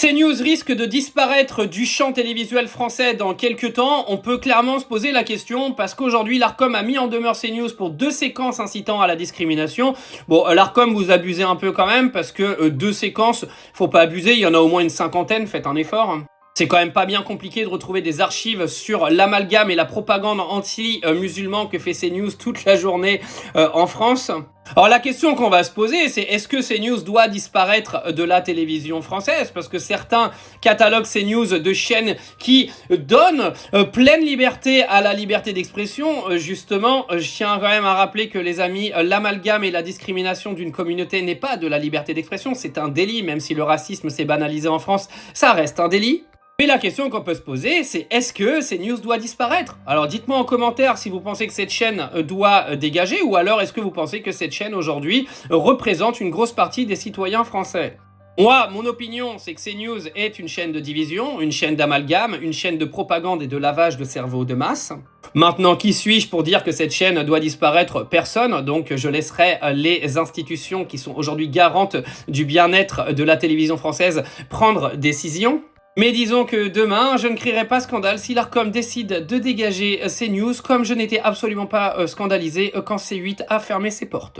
CNews risque de disparaître du champ télévisuel français dans quelques temps. On peut clairement se poser la question parce qu'aujourd'hui l'Arcom a mis en demeure CNews pour 2 séquences incitant à la discrimination. Bon, l'Arcom, vous abusez un peu quand même parce que 2 séquences, faut pas abuser, il y en a au moins une cinquantaine, faites un effort. C'est quand même pas bien compliqué de retrouver des archives sur l'amalgame et la propagande anti-musulman que fait CNews toute la journée en France. Alors la question qu'on va se poser, c'est est-ce que CNews doit disparaître de la télévision française? Parce que certains cataloguent CNews de chaînes qui donnent pleine liberté à la liberté d'expression. Justement, je tiens quand même à rappeler que les amis, l'amalgame et la discrimination d'une communauté n'est pas de la liberté d'expression, c'est un délit, même si le racisme s'est banalisé en France, ça reste un délit. Mais la question qu'on peut se poser, c'est est-ce que CNews doit disparaître? Alors dites-moi en commentaire si vous pensez que cette chaîne doit dégager, ou alors est-ce que vous pensez que cette chaîne aujourd'hui représente une grosse partie des citoyens français? Moi, mon opinion, c'est que CNews est une chaîne de division, une chaîne d'amalgame, une chaîne de propagande et de lavage de cerveau de masse. Maintenant, qui suis-je pour dire que cette chaîne doit disparaître? Personne, donc je laisserai les institutions qui sont aujourd'hui garantes du bien-être de la télévision française prendre décision. Mais disons que demain, je ne crierai pas scandale si l'Arcom décide de dégager CNews, comme je n'étais absolument pas scandalisé quand C8 a fermé ses portes.